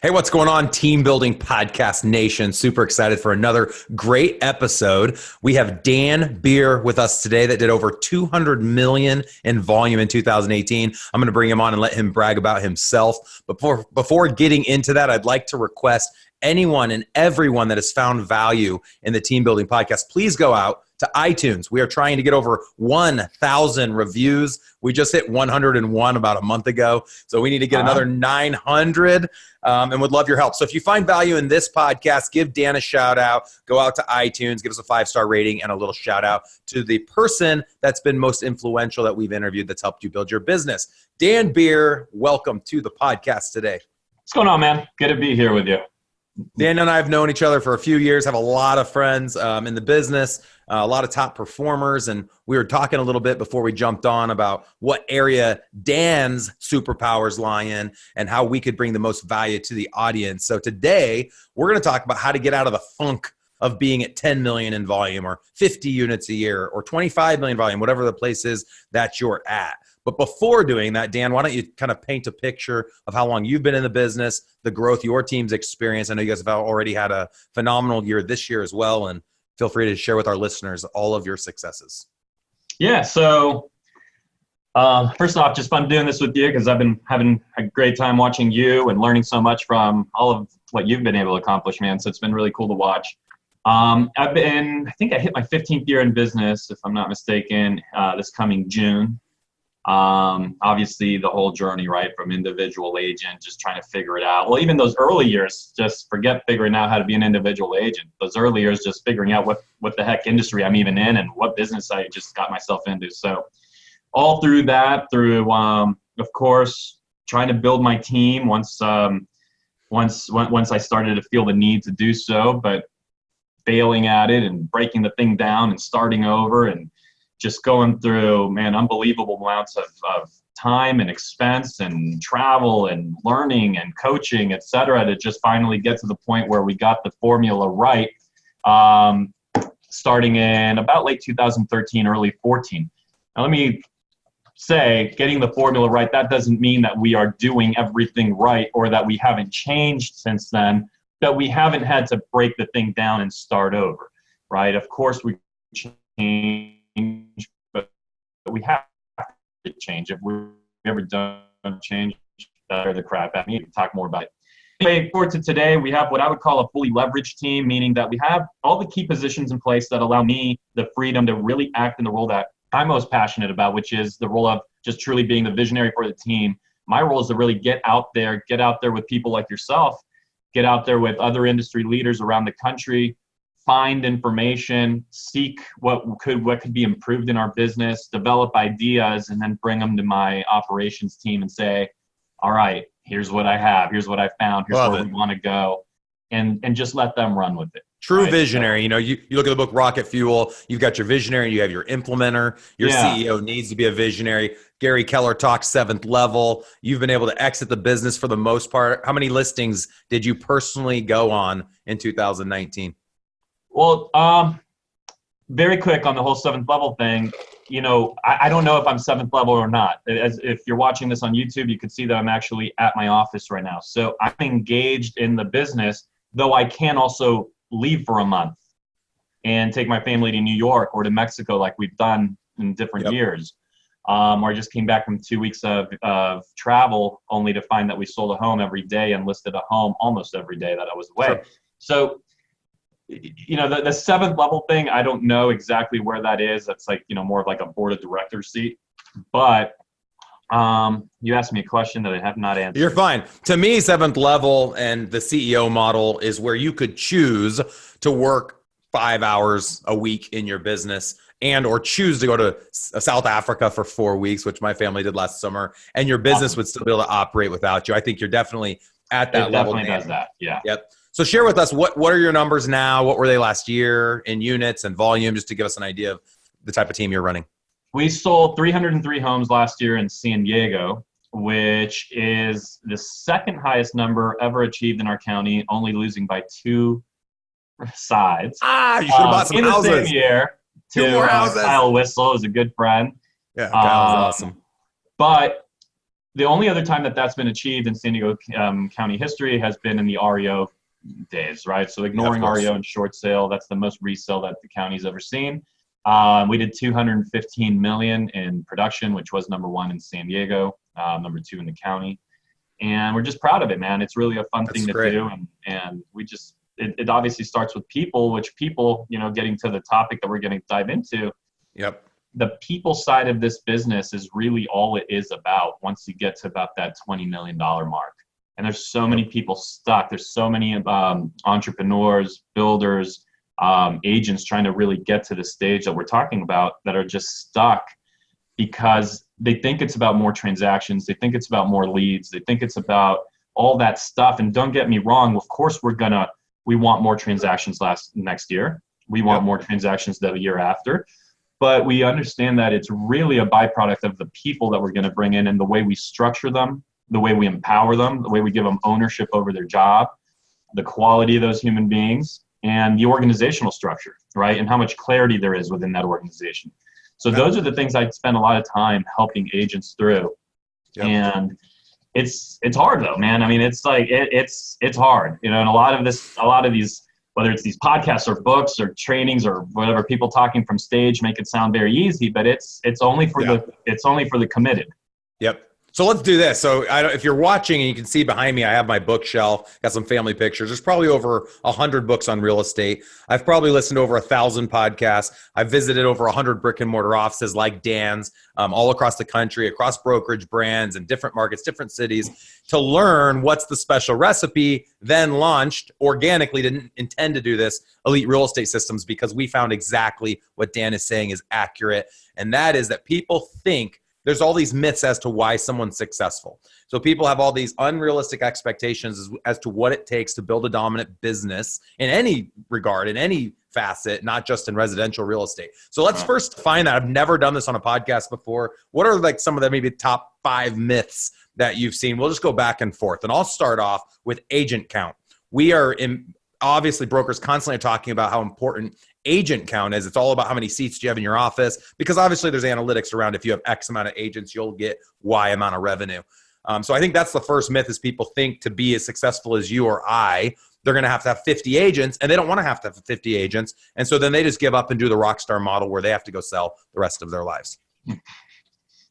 Hey, what's going on, Team Building Podcast Nation? Super excited for another great episode. We have Dan Beer with us today that did over 200 million in volume in 2018. I'm going to bring him on and let him brag about himself. But before getting into that, I'd like to request anyone and everyone that has found value in the Team Building Podcast, please go out to iTunes. We are trying to get over 1,000 reviews. We just hit 101 about a month ago. So we need to get another 900 and would love your help. So if you find value in this podcast, give Dan a shout out. Go out to iTunes, give us a 5-star rating and a little shout out to the person that's been most influential that we've interviewed that's helped you build your business. Dan Beer, welcome to the podcast today. What's going on, man? Good to be here with you. Dan and I have known each other for a few years, have a lot of friends in the business, a lot of top performers, and we were talking a little bit before we jumped on about what area Dan's superpowers lie in and how we could bring the most value to the audience. So today, we're going to talk about how to get out of the funk of being at 10 million in volume or 50 units a year or 25 million volume, whatever the place is that you're at. But before doing that, Dan, why don't you kind of paint a picture of how long you've been in the business, the growth your team's experienced. I know you guys have already had a phenomenal year this year as well, and feel free to share with our listeners all of your successes. Yeah, so first off, just fun doing this with you because I've been having a great time watching you and learning so much from all of what you've been able to accomplish, man. So it's been really cool to watch. I think I hit my 15th year in business, if I'm not mistaken, this coming June. Obviously the whole journey, right, from individual agent, just trying to figure it out. Well, even those early years, just forget figuring out how to be an individual agent. Those early years, just figuring out what the heck industry I'm even in and what business I just got myself into. So all through that, of course, trying to build my team once I started to feel the need to do so, but failing at it and breaking the thing down and starting over and just going through, man, unbelievable amounts of time and expense and travel and learning and coaching, et cetera, to just finally get to the point where we got the formula right, starting in about late 2013, early 14. Now, let me say, getting the formula right, that doesn't mean that we are doing everything right or that we haven't changed since then, that we haven't had to break the thing down and start over, right? Of course, we change, but we have to change. If we've ever done change, the crap at me. We can talk more about it. Anyway, for today, we have what I would call a fully leveraged team, meaning that we have all the key positions in place that allow me the freedom to really act in the role that I'm most passionate about, which is the role of just truly being the visionary for the team. My role is to really get out there with people like yourself, get out there with other industry leaders around the country, find information, seek what could be improved in our business, develop ideas, and then bring them to my operations team and say, all right, here's what I have, here's what I found, here's where we want to go, and just let them run with it. True visionary. You know, you look at the book Rocket Fuel, you've got your visionary, you have your implementer, your CEO needs to be a visionary. Gary Keller talks 7th level. You've been able to exit the business for the most part. How many listings did you personally go on in 2019? Well, very quick on the whole 7th level thing. You know, I don't know if I'm 7th level or not. If you're watching this on YouTube, you can see that I'm actually at my office right now. So I'm engaged in the business, though I can also leave for a month and take my family to New York or to Mexico like we've done in different years. Or I just came back from 2 weeks of travel only to find that we sold a home every day and listed a home almost every day that I was away. Sure. So, you know, the 7th level thing, I don't know exactly where that is. That's like, you know, more of like a board of directors seat. But you asked me a question that I have not answered. You're fine. To me, 7th level and the CEO model is where you could choose to work 5 hours a week in your business and or choose to go to South Africa for 4 weeks, which my family did last summer, and your business would still be able to operate without you. I think you're definitely at that level. It definitely does that, yeah. Yep. So share with us, what are your numbers now? What were they last year in units and volume, just to give us an idea of the type of team you're running? We sold 303 homes last year in San Diego, which is the 2nd highest number ever achieved in our county, only losing by 2 sides. You should have bought some houses. In the same year, Two more houses. Kyle Whistle is a good friend. Yeah, Kyle's awesome. But The only other time that that's been achieved in San Diego County history has been in the REO days, right? So ignoring REO and short sale, that's the most resale that the county's ever seen. We did 215 million in production, which was number one in San Diego, number two in the county. And we're just proud of it, man. It's really a fun thing to do. And we just, it obviously starts with people, which people, you know, getting to the topic that we're going to dive into. Yep. The people side of this business is really all it is about once you get to about that $20 million mark. And there's so many people stuck. There's so many entrepreneurs, builders, agents trying to really get to the stage that we're talking about that are just stuck because they think it's about more transactions. They think it's about more leads. They think it's about all that stuff. And don't get me wrong. Of course, we want more transactions next year. We want more transactions the year after. But we understand that it's really a byproduct of the people that we're going to bring in and the way we structure them, the way we empower them, the way we give them ownership over their job, the quality of those human beings, and the organizational structure, right? And how much clarity there is within that organization. So those are the things I spend a lot of time helping agents through. Yep. And it's hard though, man. I mean, it's like, it's hard, you know, and a lot of these, whether it's these podcasts or books or trainings or whatever, people talking from stage make it sound very easy, but it's only for the committed. Yep. So let's do this. So if you're watching and you can see behind me, I have my bookshelf, got some family pictures. There's probably over 100 books on real estate. I've probably listened to over 1,000 podcasts. I've visited over 100 brick and mortar offices like Dan's all across the country, across brokerage brands and different markets, different cities to learn what's the special recipe, then launched organically, didn't intend to do this, Elite Real Estate Systems, because we found exactly what Dan is saying is accurate. And that is that people think there's all these myths as to why someone's successful. So people have all these unrealistic expectations as to what it takes to build a dominant business in any regard, in any facet, not just in residential real estate. So let's first find that. I've never done this on a podcast before. What are like some of the maybe top 5 myths that you've seen? We'll just go back and forth. And I'll start off with agent count. Obviously, brokers constantly are talking about how important agent count is. It's all about how many seats do you have in your office, because obviously there's analytics around if you have X amount of agents, you'll get Y amount of revenue. So I think that's the first myth is people think to be as successful as you or I, they're going to have 50 agents, and they don't want to have 50 agents. And so then they just give up and do the rock star model where they have to go sell the rest of their lives.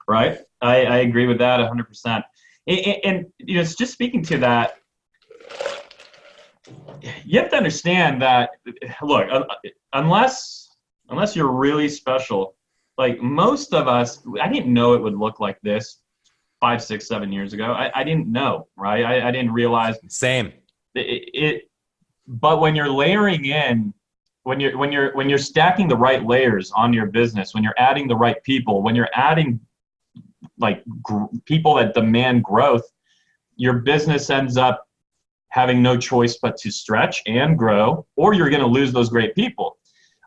Right. I agree with that 100%. And you know, it's just speaking to that, you have to understand that, look, unless you're really special, like most of us, I didn't know it would look like this 5, 6, 7 years ago. I didn't know, right? I didn't realize. Same. But when you're layering in, when you're stacking the right layers on your business, when you're adding the right people, when you're adding like people that demand growth, your business ends up having no choice but to stretch and grow, or you're going to lose those great people.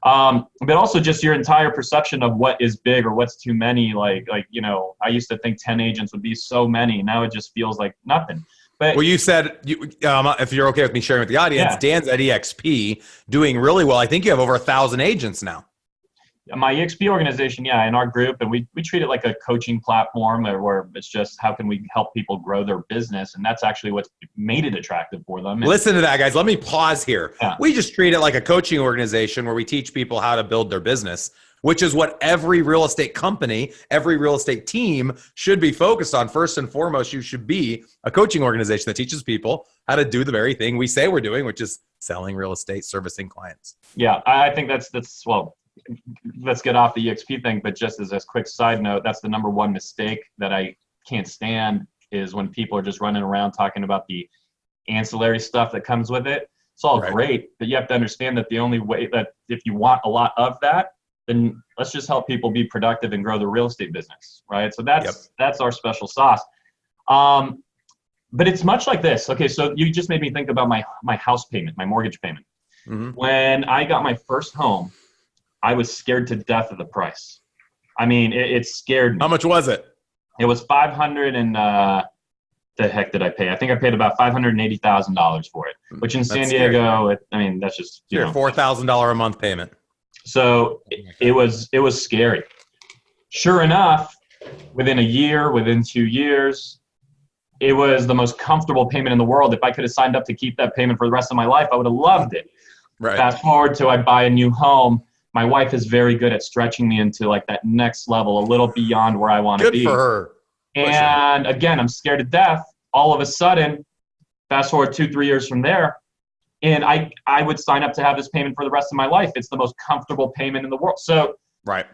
But also just your entire perception of what is big or what's too many. Like, you know, I used to think 10 agents would be so many. Now it just feels like nothing. But well, you said, if you're okay with me sharing with the audience, Dan's at EXP doing really well. I think you have over 1,000 agents now. My EXP organization, in our group, and we treat it like a coaching platform where it's just how can we help people grow their business, and that's actually what's made it attractive for them. Listen to that, guys. Let me pause here. Yeah. We just treat it like a coaching organization where we teach people how to build their business, which is what every real estate company, every real estate team should be focused on. First and foremost, you should be a coaching organization that teaches people how to do the very thing we say we're doing, which is selling real estate, servicing clients. Yeah, I think that's well, let's get off the EXP thing, but just as a quick side note, that's the number one mistake that I can't stand is when people are just running around talking about the ancillary stuff that comes with it. It's all great, but you have to understand that the only way that if you want a lot of that, then let's just help people be productive and grow the real estate business, right? So that's our special sauce. But it's much like this. Okay, so you just made me think about my house payment, my mortgage payment. Mm-hmm. When I got my first home, I was scared to death of the price. I mean, it scared me. How much was it? It was $500 and the heck did I pay? I think I paid about $580,000 for it, which in San Diego, that's just $4,000 a month payment. So it was scary. Sure enough, within a year, within 2 years, it was the most comfortable payment in the world. If I could have signed up to keep that payment for the rest of my life, I would have loved it. Right. Fast forward to I buy a new home. My wife is very good at stretching me into like that next level, a little beyond where I want to be. Good for her. And again, I'm scared to death. All of a sudden, fast forward 2-3 years from there, and I would sign up to have this payment for the rest of my life. It's the most comfortable payment in the world. So, right.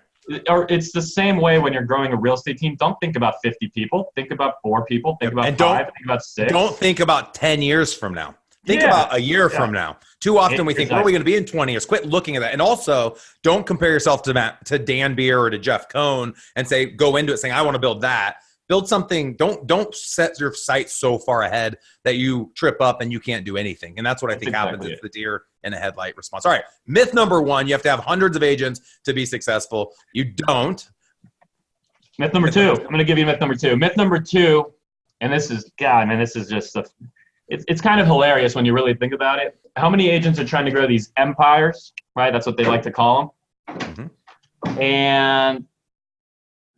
Or it's the same way when you're growing a real estate team. Don't think about 50 people. Think about 4 people. Think about 5. Think about 6. Don't think about 10 years from now. Think about a year from now. Too often we think, where are we going to be in 20 years? Quit looking at that. And also, don't compare yourself to Dan Beer or to Jeff Cohn and go into it saying, I want to build that. Build something. Don't set your sights so far ahead that you trip up and you can't do anything. And that's what I think happens. It's the deer in a headlight response. All right. Myth number 1, you have to have hundreds of agents to be successful. You don't. Myth number 2. I'm going to give you myth number 2. Myth number 2, and this is, God, man, this is just it's kind of hilarious when you really think about it. How many agents are trying to grow these empires, right? That's what they like to call them. Mm-hmm. And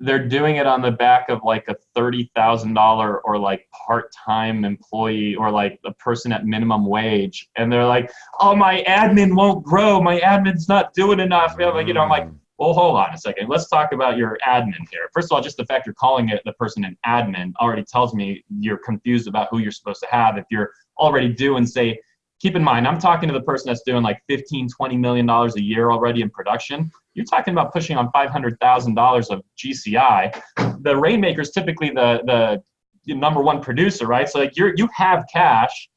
they're doing it on the back of like a $30,000 or like part-time employee or like a person at minimum wage. And they're like, oh, my admin won't grow. My admin's not doing enough. Like, I'm like, well, hold on a second. Let's talk about your admin here. First of all, just the fact you're calling it the person an admin already tells me you're confused about who you're supposed to have. If you're already doing, say, keep in mind, I'm talking to the person that's doing like $15, $20 million a year already in production. You're talking about pushing on $500,000 of GCI. The Rainmaker is typically the number 1 producer, right? So like you have cash,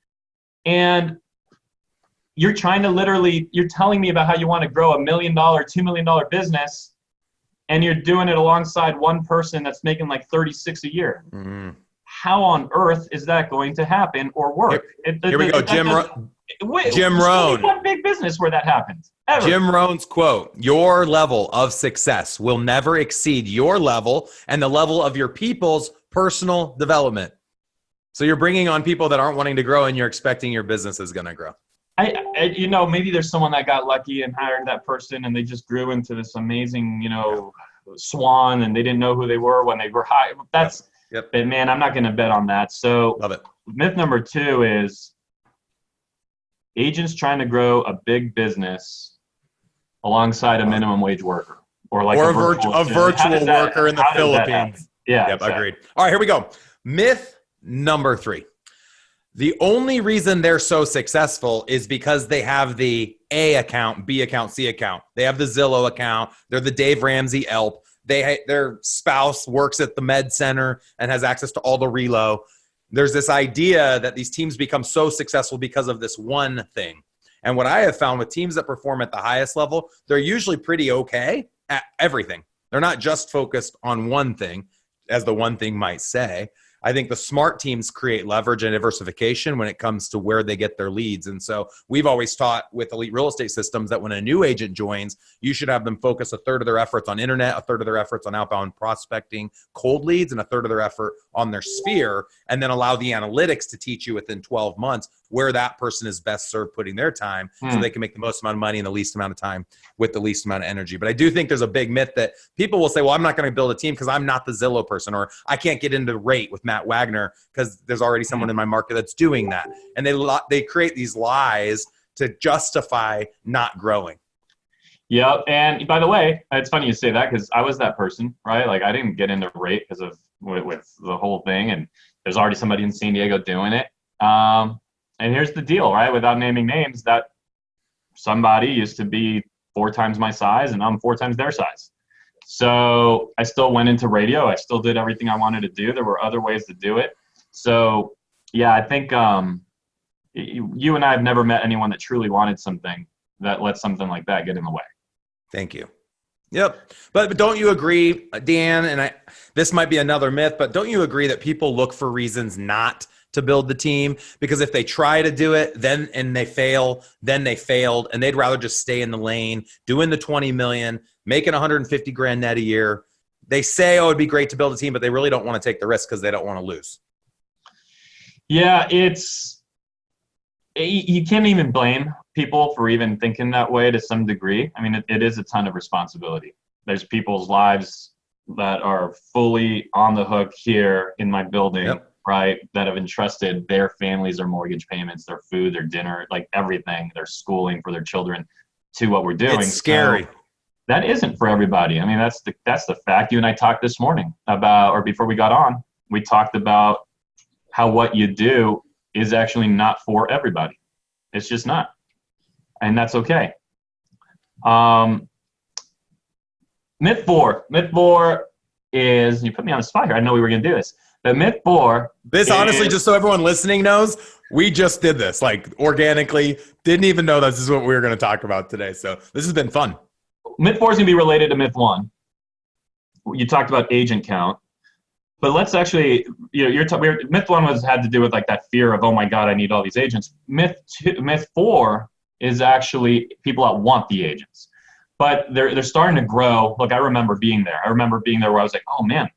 and you're trying to you're telling me about how you want to grow $1 million, $2 million business, and you're doing it alongside one person that's making like 36 a year. Mm-hmm. How on earth is that going to happen or work? Here we go, Jim Rohn. One big business where that happens. Ever. Jim Rohn's quote, your level of success will never exceed your level and the level of your people's personal development. So you're bringing on people that aren't wanting to grow, and you're expecting your business is going to grow. Maybe there's someone that got lucky and hired that person, and they just grew into this amazing, swan, and they didn't know who they were when they were hired. But man, I'm not going to bet on that. So love it. Myth number 2 is agents trying to grow a big business alongside a minimum wage worker or a virtual worker in the Philippines. Yeah, exactly. Agreed. All right, here we go. Myth number 3. The only reason they're so successful is because they have the A account, B account, C account. They have the Zillow account. They're the Dave Ramsey ELP. Their spouse works at the med center and has access to all the relo. There's this idea that these teams become so successful because of this one thing. And what I have found with teams that perform at the highest level, they're usually pretty okay at everything. They're not just focused on one thing, as the one thing might say. I think the smart teams create leverage and diversification when it comes to where they get their leads. And so we've always taught with elite real estate systems that when a new agent joins, you should have them focus a third of their efforts on internet, a third of their efforts on outbound prospecting, cold leads, and a third of their effort on their sphere, and then allow the analytics to teach you within 12 months where that person is best served putting their time so they can make the most amount of money in the least amount of time with the least amount of energy. But I do think there's a big myth that people will say, well, I'm not going to build a team because I'm not the Zillow person, or I can't get into rate with Matt Wagner because there's already someone in my market that's doing that. And they create these lies to justify not growing. Yeah. And by the way, it's funny you say that because I was that person, right? Like I didn't get into rate because of with the whole thing. And there's already somebody in San Diego doing it. And here's the deal, right? Without naming names, that somebody used to be 4 times my size and I'm 4 times their size. So I still went into radio. I still did everything I wanted to do. There were other ways to do it. So yeah, I think you and I have never met anyone that truly wanted something that let something like that get in the way. Thank you. Yep. But don't you agree, Dan, and this might be another myth, but don't you agree that people look for reasons not to build the team? Because if they try to do it, then they failed, and they'd rather just stay in the lane, doing the 20 million, making 150 grand net a year. They say, oh, it'd be great to build a team, but they really don't want to take the risk because they don't want to lose. Yeah, you can't even blame people for even thinking that way to some degree. I mean, it is a ton of responsibility. There's people's lives that are fully on the hook here in my building right, that have entrusted their families, their mortgage payments, their food, their dinner, like everything, their schooling for their children to what we're doing. It's scary. So that isn't for everybody. I mean, that's the fact. You and I talked this morning about, or before we got on, we talked about how what you do is actually not for everybody. It's just not. And that's okay. Myth four is, you put me on the spot here. I know we were going to do this. But myth four. This honestly, just so everyone listening knows, we just did this like organically. Didn't even know this is what we were going to talk about today. So this has been fun. Myth four is going to be related to myth one. You talked about agent count. But let's actually, myth one had to do with like that fear of, oh my God, I need all these agents. Myth four is actually people that want the agents, but they're starting to grow. Look, I remember being there. Where I was like, oh man,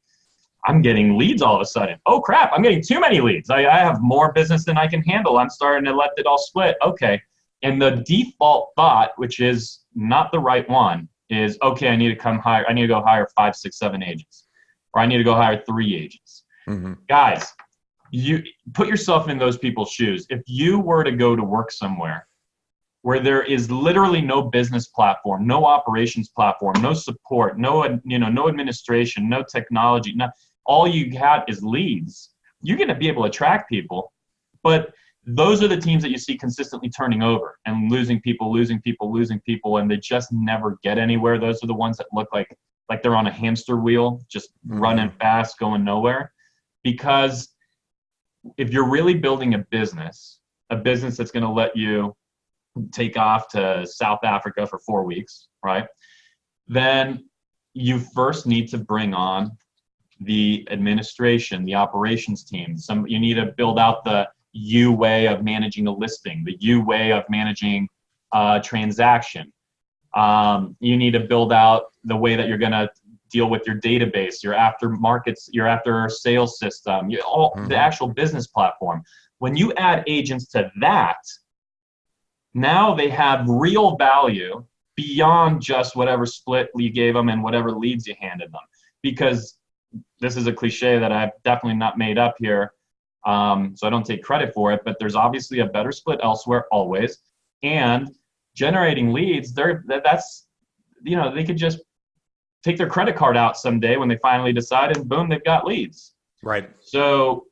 I'm getting leads all of a sudden. Oh crap, I'm getting too many leads. I have more business than I can handle. I'm starting to let it all split. Okay. And the default thought, which is not the right one, is okay, I need to go hire 5, 6, 7 agents. Or I need to go hire 3 agents. Mm-hmm. Guys, you put yourself in those people's shoes. If you were to go to work somewhere where there is literally no business platform, no operations platform, no support, no administration, no technology, all you have is leads, you're going to be able to attract people. But those are the teams that you see consistently turning over and losing people, and they just never get anywhere. Those are the ones that look like they're on a hamster wheel, just running fast, going nowhere. Because if you're really building a business that's going to let you take off to South Africa for 4 weeks, right? Then you first need to bring on the administration, the operations team. You need to build out the U way of managing a listing, the U way of managing a transaction. You need to build out the way that you're going to deal with your database, your after sales system, the actual business platform. When you add agents to that, now they have real value beyond just whatever split you gave them and whatever leads you handed them. Because this is a cliche that I've definitely not made up here, so I don't take credit for it, but there's obviously a better split elsewhere always. And generating leads, they could just take their credit card out someday when they finally decide, and boom, they've got leads. Right. So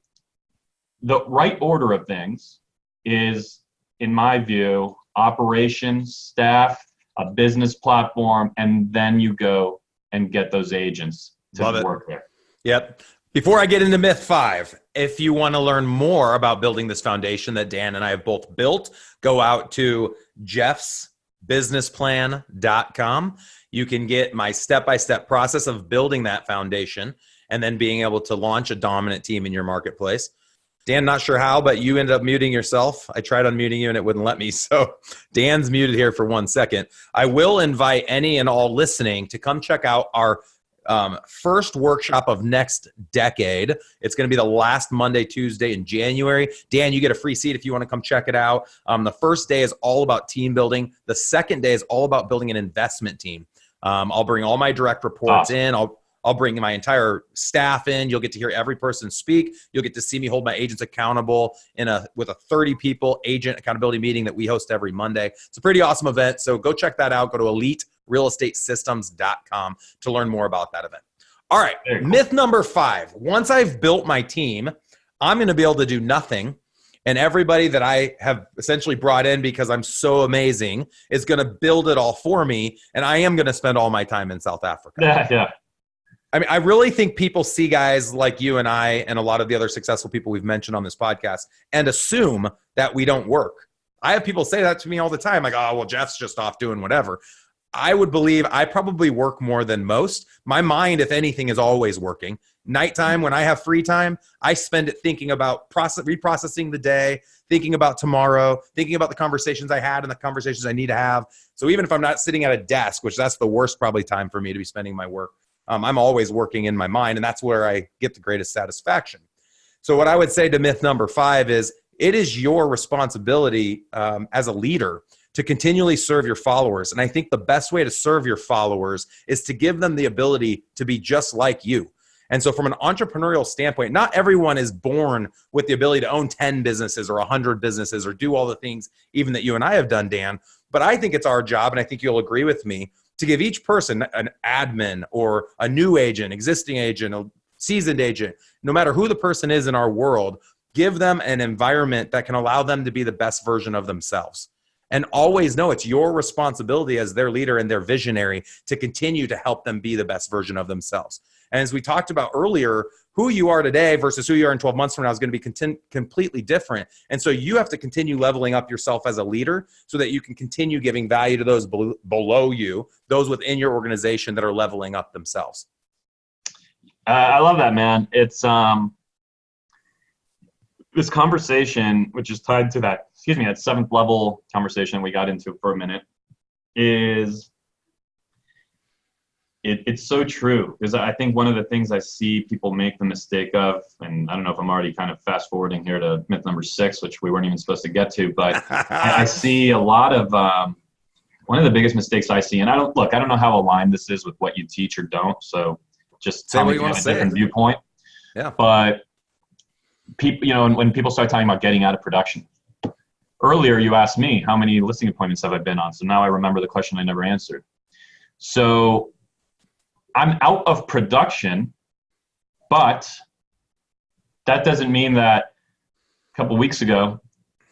the right order of things is, in my view, operations, staff, a business platform, and then you go and get those agents to work there. Yep. Before I get into myth 5, if you want to learn more about building this foundation that Dan and I have both built, go out to jeffsbusinessplan.com. You can get my step-by-step process of building that foundation and then being able to launch a dominant team in your marketplace. Dan, not sure how, but you ended up muting yourself. I tried unmuting you and it wouldn't let me. So Dan's muted here for 1 second. I will invite any and all listening to come check out our first workshop of next decade. It's going to be the last Monday, Tuesday in January. Dan, you get a free seat if you want to come check it out. The first day is all about team building. The second day is all about building an investment team. I'll bring all my direct reports in. I'll bring my entire staff in. You'll get to hear every person speak. You'll get to see me hold my agents accountable with a 30 people agent accountability meeting that we host every Monday. It's a pretty awesome event. So go check that out. Go to eliterealestatesystems.com to learn more about that event. All right. Myth number 5. Once I've built my team, I'm going to be able to do nothing. And everybody that I have essentially brought in because I'm so amazing is going to build it all for me. And I am going to spend all my time in South Africa. Yeah. I mean, I really think people see guys like you and I and a lot of the other successful people we've mentioned on this podcast and assume that we don't work. I have people say that to me all the time. Like, oh, well, Jeff's just off doing whatever. I would believe I probably work more than most. My mind, if anything, is always working. Nighttime, when I have free time, I spend it thinking about reprocessing the day, thinking about tomorrow, thinking about the conversations I had and the conversations I need to have. So even if I'm not sitting at a desk, which that's the worst probably time for me to be spending my work, I'm always working in my mind, and that's where I get the greatest satisfaction. So what I would say to myth number 5 is it is your responsibility as a leader to continually serve your followers. And I think the best way to serve your followers is to give them the ability to be just like you. And so from an entrepreneurial standpoint, not everyone is born with the ability to own 10 businesses or 100 businesses or do all the things even that you and I have done, Dan. But I think it's our job, and I think you'll agree with me, to give each person, an admin or a new agent, existing agent, a seasoned agent, no matter who the person is in our world, give them an environment that can allow them to be the best version of themselves. And always know it's your responsibility as their leader and their visionary to continue to help them be the best version of themselves. And as we talked about earlier, who you are today versus who you are in 12 months from now is going to be completely different. And so you have to continue leveling up yourself as a leader so that you can continue giving value to those below you, those within your organization that are leveling up themselves. I love that, man. It's this conversation, which is tied to that, that seventh level conversation we got into for a minute, is it's so true. Because I think one of the things I see people make the mistake of, and I don't know if I'm already kind of fast forwarding here to myth number 6, which we weren't even supposed to get to, but I see a lot of, one of the biggest mistakes I see, and I don't know how aligned this is with what you teach or don't, so just tell me if you have a different viewpoint. Yeah. But people, when people start talking about getting out of production, earlier you asked me how many listing appointments have I been on. So now I remember the question I never answered. So I'm out of production, but that doesn't mean that a couple of weeks ago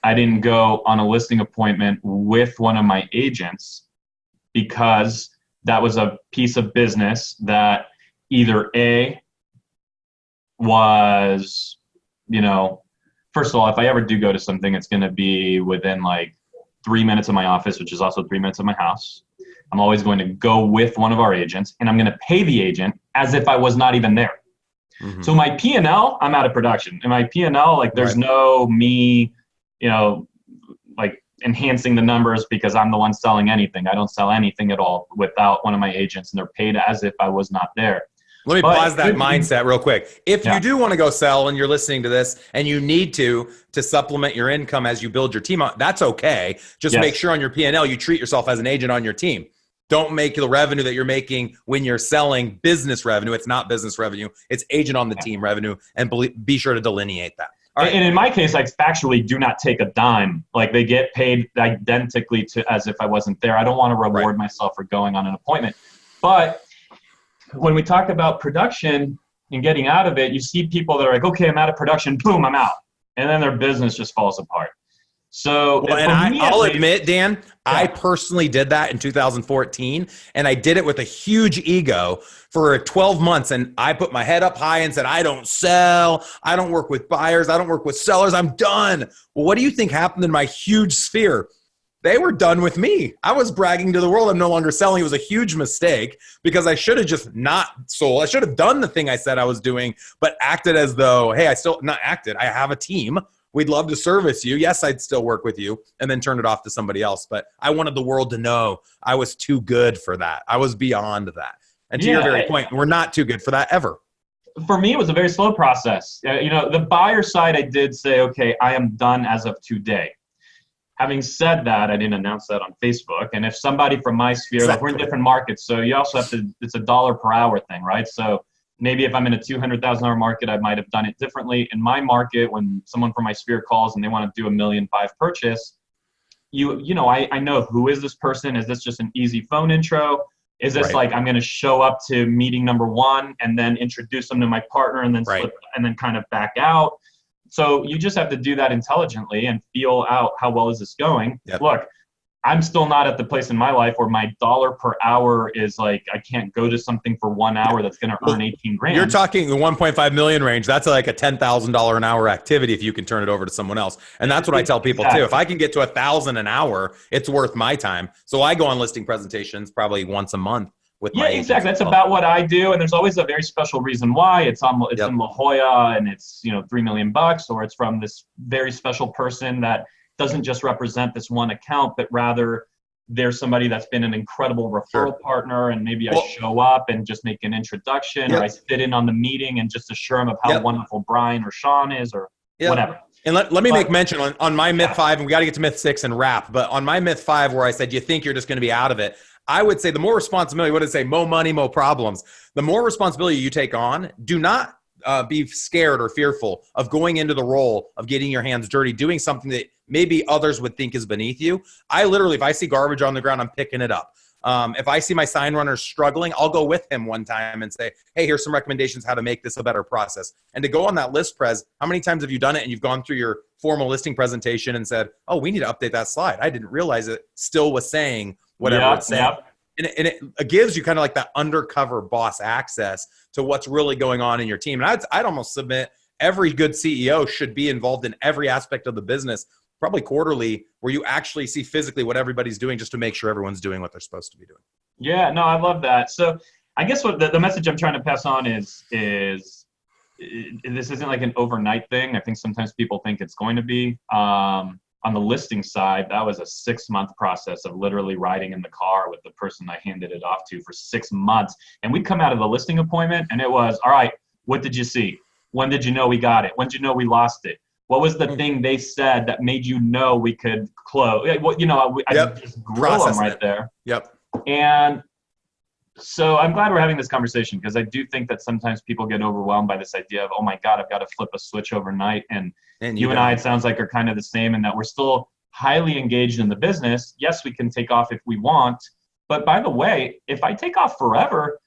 I didn't go on a listing appointment with one of my agents, because that was a piece of business that either A, was, first of all, if I ever do go to something, it's going to be within like 3 minutes of my office, which is also 3 minutes of my house. I'm always going to go with one of our agents, and I'm going to pay the agent as if I was not even there. Mm-hmm. So my P&L, I'm out of production. And my P&L, like there's no me, like enhancing the numbers because I'm the one selling anything. I don't sell anything at all without one of my agents, and they're paid as if I was not there. Let me pause that mindset real quick. If you do want to go sell and you're listening to this and you need to supplement your income as you build your team up, that's okay. Just make sure on your P&L you treat yourself as an agent on your team. Don't make the revenue that you're making when you're selling business revenue. It's not business revenue. It's agent on the team revenue, and be sure to delineate that. All right. And in my case, I factually do not take a dime. Like they get paid identically to as if I wasn't there. I don't want to reward myself for going on an appointment. But when we talk about production and getting out of it, you see people that are like, okay, I'm out of production, boom, I'm out. And then their business just falls apart. So, and I'll admit, Dan, I personally did that in 2014, and I did it with a huge ego for 12 months. And I put my head up high and said, I don't sell. I don't work with buyers. I don't work with sellers. I'm done. Well, what do you think happened in my huge sphere? They were done with me. I was bragging to the world I'm no longer selling. It was a huge mistake because I should have just not sold. I should have done the thing I said I was doing, but acted as though, hey, I have a team. We'd love to service you. Yes, I'd still work with you, and then turn it off to somebody else. But I wanted the world to know I was too good for that. I was beyond that. And to your very point, we're not too good for that ever. For me, it was a very slow process. The buyer side, I did say, okay, I am done as of today. Having said that, I didn't announce that on Facebook. And if somebody from my sphere, like we're in different markets, so you also have to, it's a dollar per hour thing, right? So maybe if I'm in a $200,000 market, I might have done it differently. In my market, when someone from my sphere calls and they want to do $1.5 million purchase, I know, who is this person? Is this just an easy phone intro? Is this like I'm going to show up to meeting number 1 and then introduce them to my partner and then slip and then kind of back out? So you just have to do that intelligently and feel out how well is this going. Yep. Look, I'm still not at the place in my life where my dollar per hour is like, I can't go to something for 1 hour that's going to earn 18 grand. You're talking the 1.5 million range. That's like a $10,000 an hour activity if you can turn it over to someone else. And that's what I tell people too. If I can get to 1,000 an hour, it's worth my time. So I go on listing presentations probably once a month. Exactly. That's about what I do. And there's always a very special reason why. It's in La Jolla and it's, $3 million, or it's from this very special person that doesn't just represent this one account, but rather there's somebody that's been an incredible referral partner, and maybe I show up and just make an introduction, or I sit in on the meeting and just assure them of how wonderful Brian or Sean is, or whatever. And let me make mention on my myth 5, and we got to get to myth 6 and wrap, but on my myth 5 where I said, you think you're just going to be out of it, I would say the more responsibility, what did it say? More money, more problems. The more responsibility you take on, do not be scared or fearful of going into the role of getting your hands dirty, doing something that maybe others would think is beneath you. I literally, if I see garbage on the ground, I'm picking it up. If I see my sign runner struggling, I'll go with him one time and say, hey, here's some recommendations how to make this a better process. And to go on that list, Prez, how many times have you done it and you've gone through your formal listing presentation and said, oh, we need to update that slide. I didn't realize it still was saying whatever it's saying. Yep. And it gives you kind of like that undercover boss access to what's really going on in your team. And I'd almost submit every good CEO should be involved in every aspect of the business, probably quarterly, where you actually see physically what everybody's doing just to make sure everyone's doing what they're supposed to be doing. Yeah, no, I love that. So I guess what the message I'm trying to pass on is this isn't like an overnight thing. I think sometimes people think it's going to be. On the listing side, that was a 6-month process of literally riding in the car with the person I handed it off to for 6 months. And we'd come out of the listing appointment and it was, all right, what did you see? When did you know we got it? When did you know we lost it? What was the thing they said that made you know we could close? Well, I just grill them right there. Yep. And so I'm glad we're having this conversation because I do think that sometimes people get overwhelmed by this idea of, oh my God, I've got to flip a switch overnight. And you and I, it sounds like, are kind of the same in that we're still highly engaged in the business. Yes, we can take off if we want. But by the way, if I take off forever,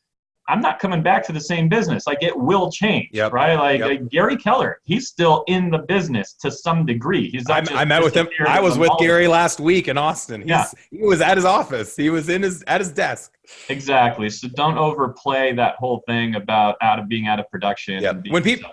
I'm not coming back to the same business. Like, it will change, right? Like Gary Keller, he's still in the business to some degree. He's not I met with him. I was with Gary last week in Austin. He was at his office. He was at his desk. Exactly. So don't overplay that whole thing about being out of production. Yeah. When people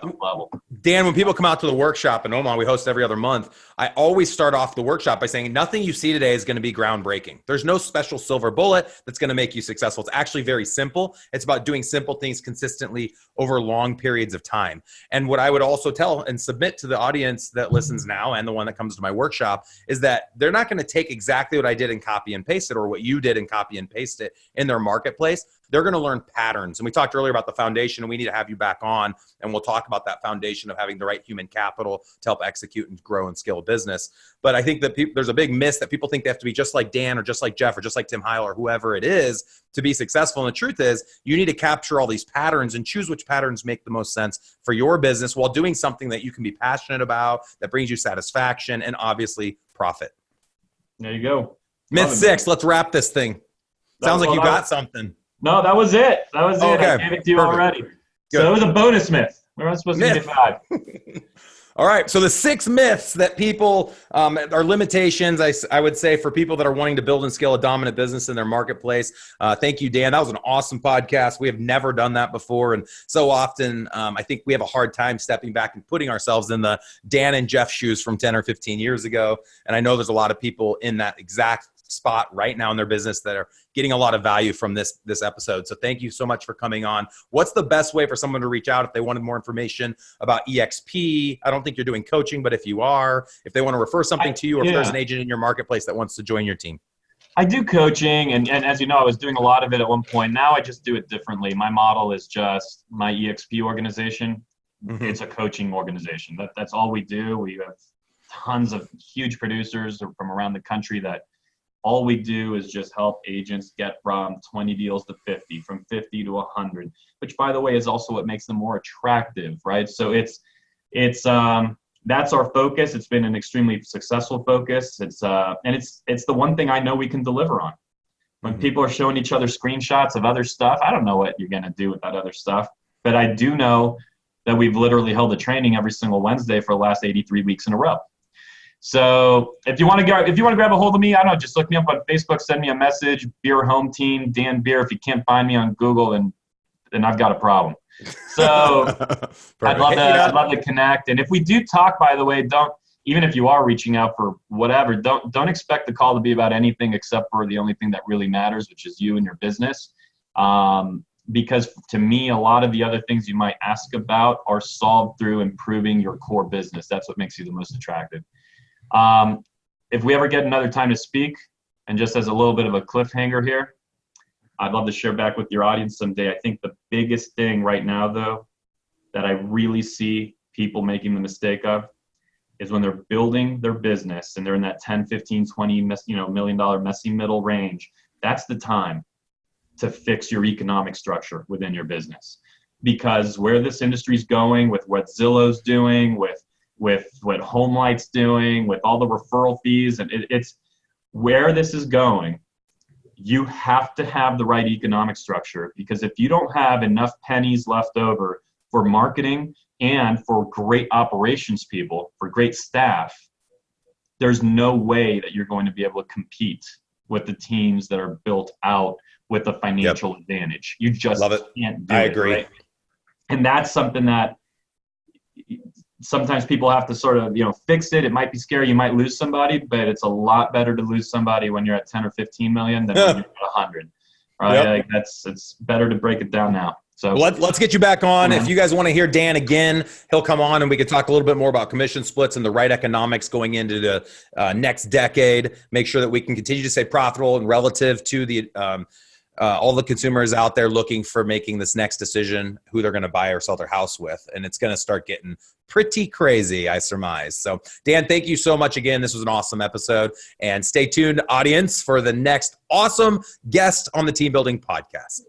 come out to the workshop in Omaha, we host every other month. I always start off the workshop by saying nothing you see today is going to be groundbreaking. There's no special silver bullet that's going to make you successful. It's actually very simple. It's about doing simple things consistently over long periods of time. And what I would also tell and submit to the audience that listens now and the one that comes to my workshop is that they're not going to take exactly what I did and copy and paste it, or what you did and copy and paste it in their marketplace. They're going to learn patterns. And we talked earlier about the foundation, and we need to have you back on, and we'll talk about that foundation of having the right human capital to help execute and grow and scale a business. But I think that there's a big miss that people think they have to be just like Dan or just like Jeff or just like Tim Heil or whoever it is to be successful. And the truth is, you need to capture all these patterns and choose which patterns make the most sense for your business while doing something that you can be passionate about, that brings you satisfaction and obviously profit. There you go. Myth 6, let's wrap this thing. Sounds like you got something. No, that was it. Okay. I gave it to you already. Good. So it was a bonus myth. We're not supposed to get 5. All right. So the 6 myths that people are limitations, I would say, for people that are wanting to build and scale a dominant business in their marketplace. Thank you, Dan. That was an awesome podcast. We have never done that before. And so often, I think we have a hard time stepping back and putting ourselves in the Dan and Jeff shoes from 10 or 15 years ago. And I know there's a lot of people in that exact spot right now in their business that are getting a lot of value from this episode. So thank you so much for coming on. What's the best way for someone to reach out if they wanted more information about EXP? I don't think you're doing coaching, but if you are, if they want to refer something to you, or if there's an agent in your marketplace that wants to join your team. I do coaching, and as you know, I was doing a lot of it at one point. Now I just do it differently. My model is just my EXP organization. Mm-hmm. It's a coaching organization. That's all we do. We have tons of huge producers from around the country that all we do is just help agents get from 20 deals to 50, from 50 to 100, which, by the way, is also what makes them more attractive, right? So it's that's our focus. It's been an extremely successful focus. It's the one thing I know we can deliver on. When people are showing each other screenshots of other stuff, I don't know what you're going to do with that other stuff, but I do know that we've literally held a training every single Wednesday for the last 83 weeks in a row. So if you want to grab a hold of me, I don't know, just look me up on Facebook, send me a message, Beer Home Team, Dan Beer. If you can't find me on Google, then I've got a problem. So I'd love to connect. And if we do talk, by the way, even if you are reaching out for whatever, don't expect the call to be about anything except for the only thing that really matters, which is you and your business. Because to me, a lot of the other things you might ask about are solved through improving your core business. That's what makes you the most attractive. If we ever get another time to speak, and just as a little bit of a cliffhanger here, I'd love to share back with your audience someday. I think the biggest thing right now, though, that I really see people making the mistake of is when they're building their business and they're in that 10, 15, 20 million dollar messy middle range. that's the time to fix your economic structure within your business. Because where this industry is going, with what Zillow's doing, with what HomeLight's doing, with all the referral fees, and it's where this is going, you have to have the right economic structure. Because if you don't have enough pennies left over for marketing and for great operations people, for great staff, there's no way that you're going to be able to compete with the teams that are built out with a financial advantage. You just can't do it. I agree. Right? And that's something that sometimes people have to sort of, fix it. It might be scary. You might lose somebody, but it's a lot better to lose somebody when you're at 10 or 15 million than when you're at 100. Right? Like it's better to break it down now. So let's get you back on. If you guys want to hear Dan again, he'll come on and we can talk a little bit more about commission splits and the right economics going into the next decade. Make sure that we can continue to stay profitable and relative to the all the consumers out there looking for making this next decision, who they're going to buy or sell their house with. And it's going to start getting pretty crazy, I surmise. So Dan, thank you so much again. This was an awesome episode, and stay tuned, audience, for the next awesome guest on the Team Building Podcast.